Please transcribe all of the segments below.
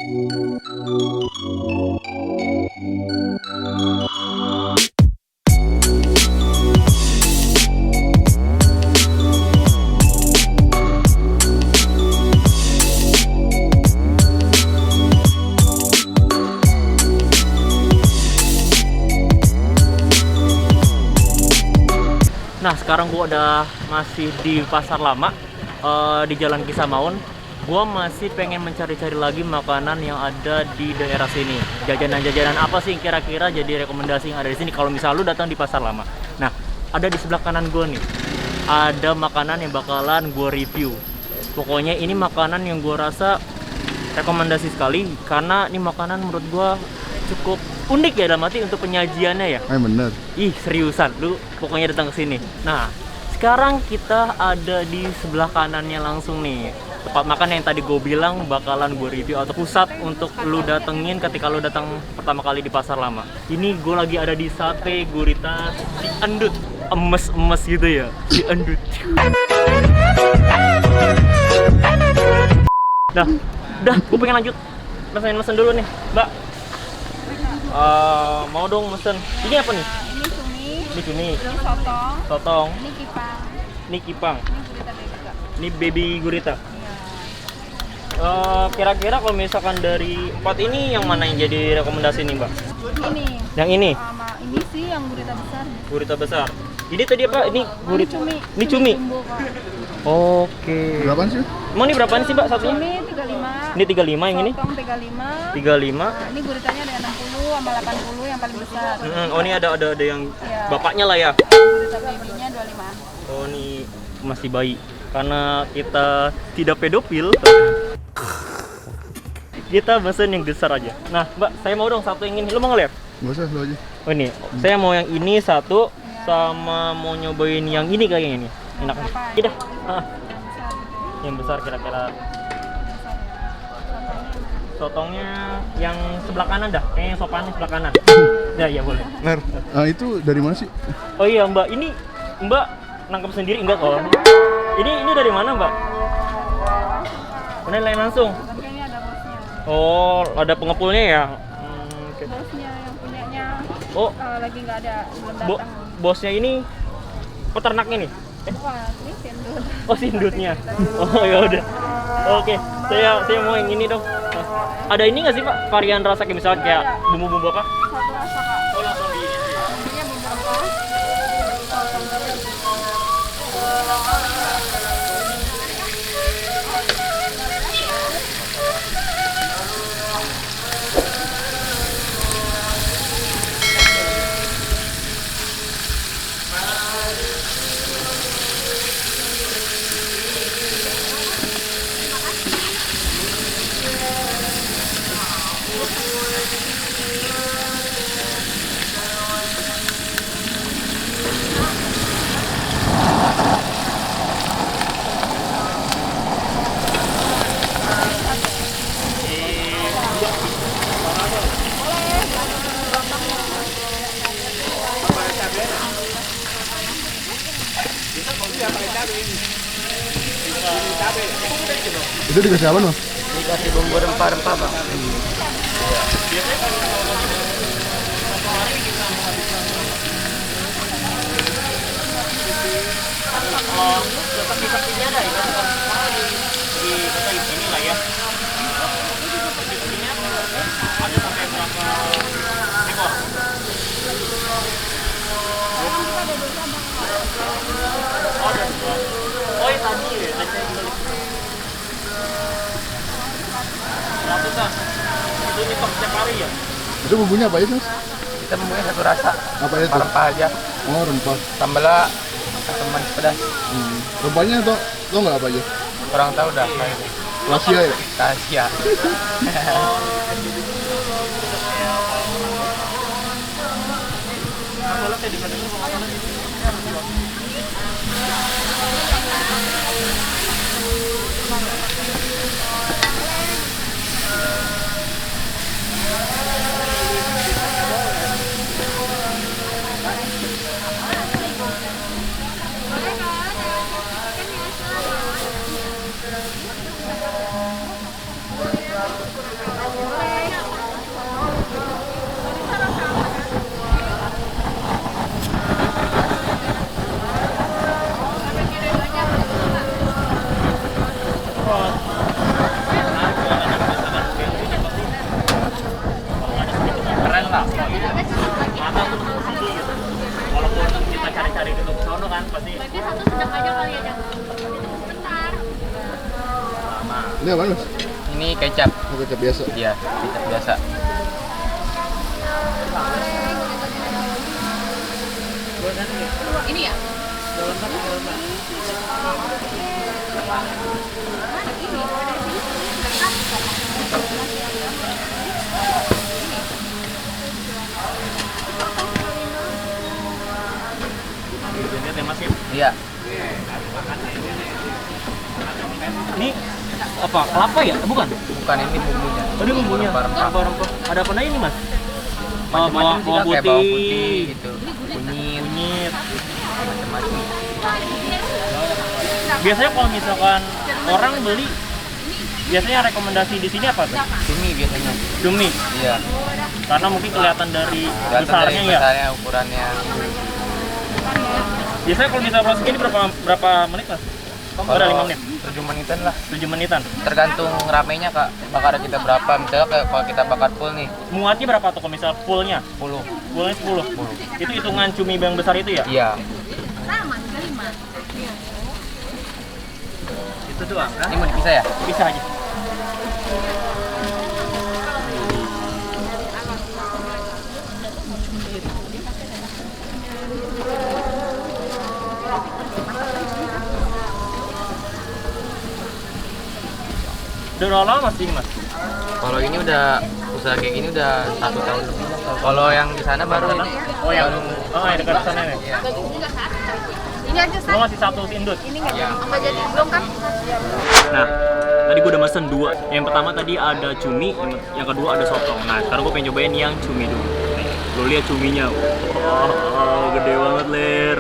Nah, sekarang gua udah masih di Pasar Lama, di Jalan Kisah Maun. Gua masih pengen mencari-cari lagi makanan yang ada di daerah sini. Jajanan-jajanan apa sih kira-kira jadi rekomendasi yang ada di sini kalau misal lu datang di Pasar Lama. Nah, ada di sebelah kanan gua nih. Ada makanan yang bakalan gua review. Pokoknya ini makanan yang gua rasa rekomendasi sekali karena ini makanan menurut gua cukup unik ya dalam arti untuk penyajiannya ya. Bener. Ih, seriusan lu pokoknya datang ke sini. Nah, sekarang kita ada di sebelah kanannya langsung nih. Tempat makan yang tadi gue bilang bakalan gue review atau pusat untuk lu datengin ketika lu datang pertama kali di Pasar Lama. Ini gue lagi ada di Sate Gurita Si Endut. Emes-emes gitu ya, Si Endut. Dah, gue pengen lanjut. Mesen dulu nih, Mbak. Mau dong mesen. Ini apa nih? Ini cumi. Ini cumi. Ini sotong. Sotong. Ini kipang. Ini kipang. Ini gurita bebek. Ini baby gurita. Iya. Kira-kira kalau misalkan dari empat ini yang mana yang jadi rekomendasi nih, Mbak? Ini. Yang ini? Sama ini sih yang gurita besar. Gurita besar. Ini tadi apa? Ini gurita. Cumi. Ini cumi. Jumbo, Kak. Oke. Berapaan sih? Emang ini berapaan sih, Mbak, satunya? Cumi 35. Ini 35 yang ini? Sotong 35. 35. Nah, ini guritanya ada 60 sama 80 yang paling besar. Oh, ini ada yang Iya. bapaknya lah ya. Gurita babynya 25. Oh, ini masih bayi. Karena kita tidak pedofil. Kita pesen yang besar aja. Nah, Mbak, saya mau dong satu yang ini. Lu mau ngeliat? Gak usah, lu aja. Oh, ini. Saya mau yang ini satu sama mau nyobain yang ini kayaknya ini. Enak. Berapa? Iya dah. Yang besar gitu. Yang besar kira-kira. Besar ya. Sotongnya yang sebelah kanan dah. Kayaknya sopannya sebelah kanan. Ya, iya boleh. Ner, itu dari mana sih? Oh iya, Mbak. Ini Mbak nangkep sendiri enggak kok? Ini dari mana, Mbak? Ini lain langsung. Tapi ini ada bosnya. Oh, ada pengepulnya ya? Oke. Bosnya yang punyanya Oh, lagi nggak ada, belum datang. bosnya ini peternaknya nih? Wah, ini sendut. Oh, sindutnya. Oh, ya udah. Oke, saya mau yang ini dong. Ada ini nggak sih, Pak? Varian rasa kayak misalnya kayak bumbu-bumbu apa? Satu rasa, Kak. Oh, langsung di Bumbunya bumbu rempah. Itu dikasih apa, Mas? dikasih bumbu rempah-rempah, Bang. Kalau tetap di sampingnya ada ya, di kita di sini lah ya. Di sampingnya ada sampai berapa ekor? Oh, ada dua. Oh, yang tadi ya, tadi saya beli. Ratusan. Itu nyetok setiap hari ya? Itu bumbunya apa aja, Mas? Kita bumbunya satu rasa, Apa itu? rempah aja. Oh, rempah. Sambelnya atau manis pedas. Rempahnya tau nggak apa aja? Kurang tahu dah kayak ini. Rahasia ya? Rahasia. Berarti satu sedang aja kali ya, Jang? Sebentar. Ini apa mas? Ini kecap. Oh, kecap biasa. Iya, kecap biasa. Ini ya? Lihat ya mas ya. Iya. Ini apa? Kelapa ya? Bukan? Bukan, ini bumbunya. Oh, ini bumbunya. Rempah-rempah. Rempah-rempah. Ada apa lagi ini mas? Macam-macam sih, Kak, kayak bawang putih gitu. Kunyit, Kunyit. macam-macam. Biasanya kalau misalkan orang beli, biasanya rekomendasi di sini apa tuh? Cumi biasanya. Cumi. Iya. Karena mungkin kelihatan dari Kelihatan besarnya dari ya. besarnya, ukurannya. Biasanya kalau misalnya proses ini berapa menit mas? Ada 5 menit, 7 menitan lah. 7 menitan. Tergantung ramenya, Kak. Bakar kita berapa. Misalnya kayak kalau kita bakar full nih, Muatnya berapa tuh kalau misalnya fullnya? 10. Fullnya 10. 10. Itu hitungan cumi yang besar itu ya? Iya. Sama, 5. Itu doang kan? Ini mau dipisah ya? Bisa aja. Udah berapa lama mas ini mas? Kalau ini udah usaha kayak gini udah 1 tahun lebih. Kalau yang di sana baru ini. Oh yang dekat sana nih. Iya. Ini aja, Lo San. masih satu indut. Ini nggak jadi. Nggak jadi. Belum kan? Nah, tadi gue udah mesen 2. Yang pertama tadi ada cumi, yang kedua ada sotong. Nah, sekarang gue pengen cobain yang cumi dulu. Nih, lo lihat cuminya. Gede banget, Ler.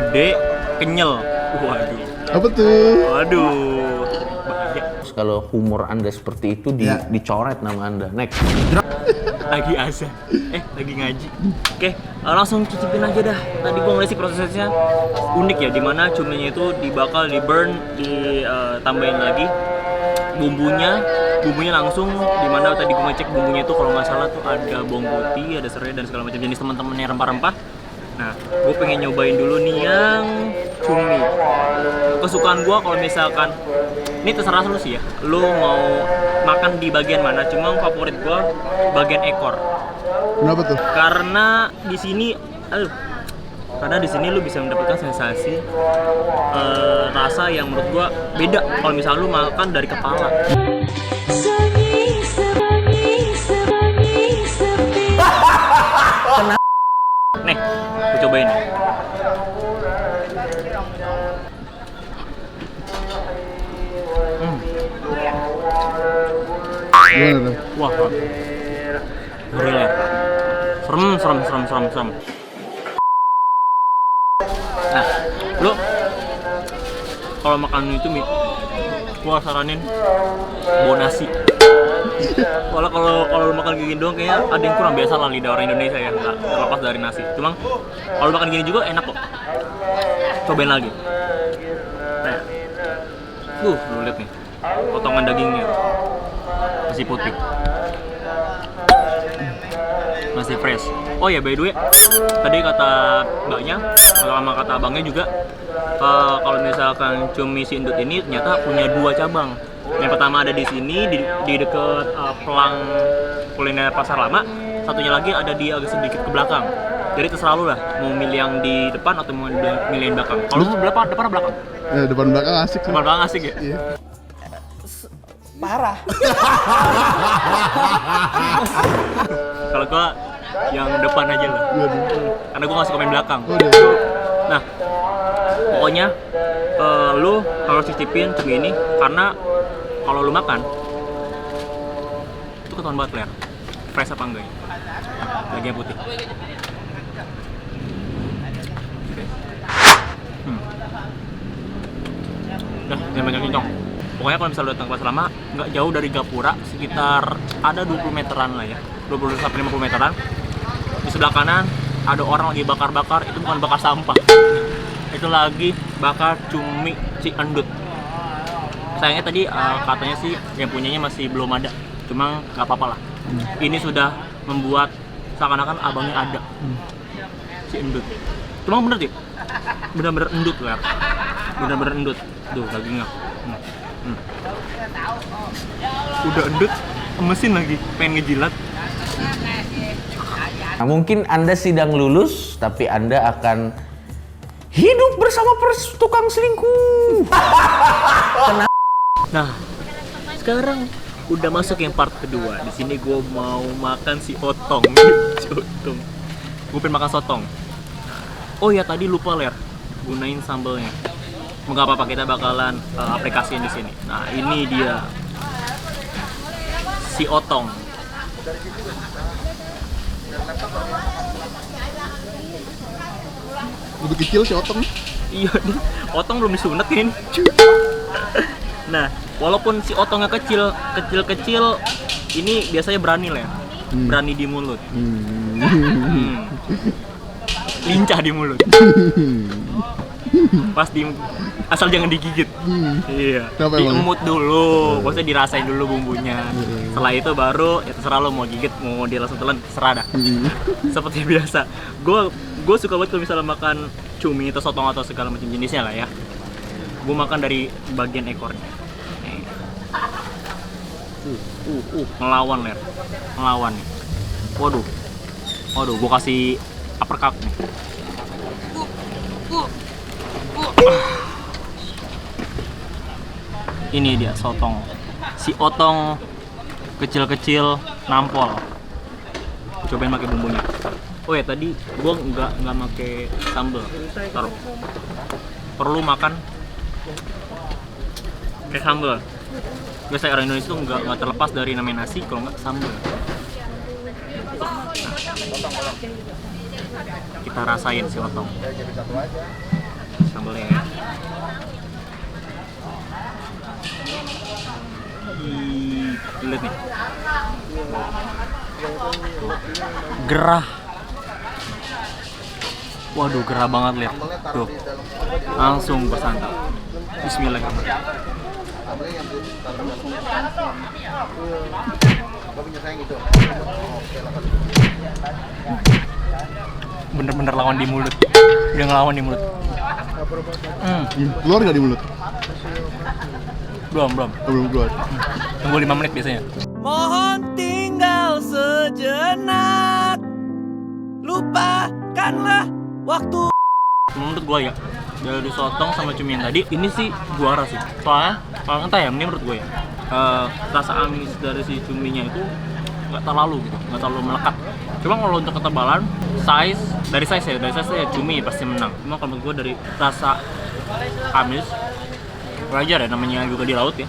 Gede, kenyal. Waduh. Apa tuh? Waduh. Bahaya. Kalau humor Anda seperti itu Ya. dicoret nama Anda. Next. Lagi azan. Lagi ngaji. Oke, langsung cicipin aja dah. Tadi gua ngeliat sih prosesnya unik ya, dimana cuminya itu dibakar, di burn, ditambahin lagi bumbunya langsung, dimana tadi gua ngecek bumbunya itu kalau nggak salah tuh ada bawang putih, ada serai dan segala macam jenis teman-temannya rempah-rempah. Nah, gue pengen nyobain dulu nih yang cumi. Kesukaan gue kalau misalkan, ini terserah lu sih ya, lu mau makan di bagian mana. Cuma favorit gue bagian ekor. Kenapa tuh? Karena di sini, lu bisa mendapatkan sensasi rasa yang menurut gue beda. Kalau misalnya lu makan dari kepala. Nih, gue cobain nih. Gimana tuh? Wah, gurih ya. Serem. Nah, lu kalau makan itu mie, gua saranin bawa nasi. Walau kalau lu makan gini doang kayaknya ada yang kurang, biasa lah lidah orang Indonesia ya, nggak terlepas dari nasi. Cuma kalau makan gini juga enak kok. Cobain lagi. Nah, lu lihat nih, potongan dagingnya masih putih, masih fresh. Oh ya, by the way, tadi kata mbaknya, sama kata abangnya juga, kalau misalkan cumi si Indut ini ternyata punya 2 cabang. Yang pertama ada di sini di dekat pelang kuliner Pasar Lama. Satunya lagi ada di agak sedikit ke belakang. Jadi terserah lu lah, mau milih yang di depan atau mau milih yang belakang. Kalau lu depan atau belakang? Depan belakang asik sih. Depan belakang asik ya? Iya. Kalau gua yang depan aja lah. Waduh. Karena gua nggak suka main belakang. Waduh. Nah, pokoknya lu harus cicipin cumi ini karena kalau lu makan itu ketahuan banget Ler, fresh apa enggak ya. Dagingnya putih. Udah, jangan banyak cincong. Pokoknya kalau misalnya lu datang ke Pasar Lama, nggak jauh dari Gapura, sekitar ada 20 meteran lah ya, 20-50 meteran. Di sebelah kanan ada orang lagi bakar-bakar, itu bukan bakar sampah, itu lagi bakar cumi Ciendut. Sayangnya tadi katanya sih yang punyanya masih belum ada, cuma nggak apa-apa lah. Ini sudah membuat seakan-akan abangnya ada. si endut. Cuma bener sih, bener-bener endut lah, bener-bener endut. Tuh dagingnya. Udah endut, mesin lagi, pengen ngejilat. Nah, mungkin Anda sidang lulus, tapi Anda akan hidup bersama tukang selingkuh. Nah, sekarang udah masuk yang part kedua. Di sini gue mau makan si otong. Otong. Gue pengen makan sotong. Oh ya tadi lupa ler, gunain sambelnya. Nggak apa-apa, kita bakalan aplikasiin di sini. Nah ini dia si otong. Lebih kecil si otong. Iya nih, otong belum disunat ini. Nah, walaupun si otongnya kecil, ini biasanya berani lah, berani di mulut, lincah di mulut. Pas asal jangan digigit. Iya. Kenapa emang? Diemut dulu, maksudnya dirasain dulu bumbunya. Setelah itu baru ya terserah lo mau gigit, mau dia langsung telan, terserah dah. Seperti biasa. Gue suka banget kalau misalnya makan cumi atau sotong atau segala macam jenisnya lah ya. Gue makan dari bagian ekornya. Ngelawan ler, ngelawan nih. Waduh, gue kasih uppercut nih. Ini dia sotong, si otong kecil-kecil nampol. Cobain pakai bumbunya. Oh ya tadi gue nggak pakai sambal, taruh. Perlu makan kayak sambal. Biasanya orang Indonesia tuh nggak terlepas dari namanya nasi kalau nggak sambal. Nah, kita rasain si otong. Sambalnya ya. Lihat nih. Gerah. Waduh, gerah banget lihat. Tuh. Langsung bersantap. Bismillahirrahmanirrahim. Bener-bener lawan di mulut. Udah ngelawan di mulut. Keluar nggak di mulut? Belum. Oh, belum keluar. Tunggu 5 menit biasanya. Mohon tinggal sejenak, lupakanlah waktu. Menurut gua ya, dari sotong sama cumi yang tadi, ini sih juara sih. Soalnya, kalau entah ya, ini menurut gua ya, rasa amis dari si cuminya itu nggak terlalu gitu, nggak terlalu melekat. Cuma kalau untuk ketebalan, dari size ya cumi pasti menang. Cuma kalau menurut gua dari rasa amis, wajar ya, namanya juga di laut ya.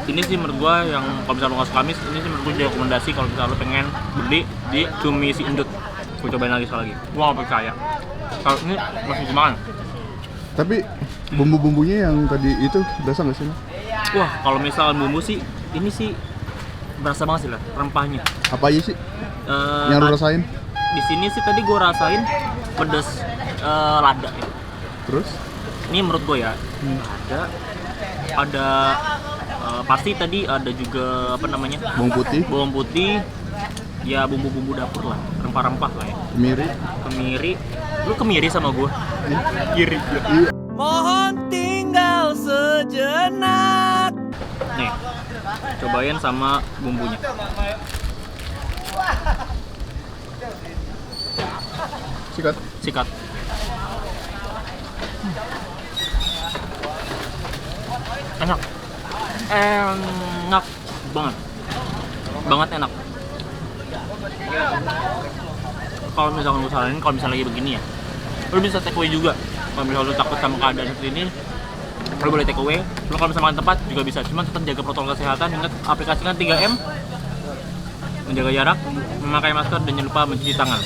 Ini sih menurut gua yang kalau misalnya lo nggak suka amis, ini sih menurut gua rekomendasi kalau misalnya lo pengen beli di cumi si endut. Gua cobain lagi sekali lagi. Gua nggak percaya. Kalau ini masih dimakan. Tapi bumbu-bumbunya yang tadi itu berasa nggak sih? Wah, kalau misalnya bumbu sih, ini sih berasa banget sih lah rempahnya. Apa aja sih yang lu rasain? Di sini sih tadi gua rasain pedas lada ya. Terus? Ini menurut gue ya, ada pasti tadi ada juga apa namanya bawang putih, ya bumbu-bumbu dapur lah, rempah-rempah lah ya. Kemiri, lu kemiri sama gue? Kiri. Ya. Mohon tinggal sejenak. Nih, cobain sama bumbunya. Sikat. Enak banget enak. Kalau misalkan lu saranin, kalau misalnya lagi begini ya, lu bisa take away juga. Kalau misalnya lu takut sama keadaan seperti ini, lu boleh take away. Lu kalau misalnya makan tempat juga bisa, cuma tetap jaga protokol kesehatan. Ingat, aplikasikan 3M, menjaga jarak, memakai masker, dan jangan lupa mencuci tangan.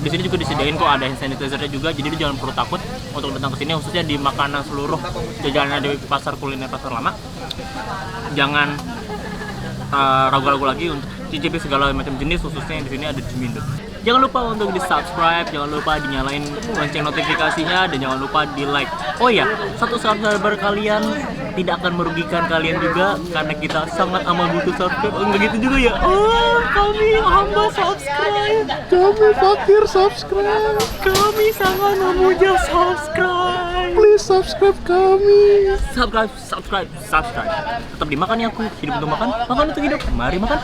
Di sini juga disediain kok ada hand sanitizer-nya juga, jadi lu jangan perlu takut untuk datang ke sini, khususnya di makanan seluruh jajanan di pasar kuliner Pasar Lama. Jangan ragu-ragu lagi untuk cicipi segala macam jenis, khususnya yang di sini ada cumi endut. Jangan lupa untuk di subscribe, jangan lupa dinyalain lonceng notifikasinya, dan jangan lupa di like. Oh ya, satu subscriber kalian tidak akan merugikan kalian juga, karena kita sangat amat butuh subscribe. Enggak gitu juga ya? Oh, kami hamba subscribe. Kami fakir subscribe. Kami sangat memuja subscribe. Please subscribe kami. Subscribe. Tetap dimakan ya aku. Hidup untuk makan, makan untuk hidup. Mari makan.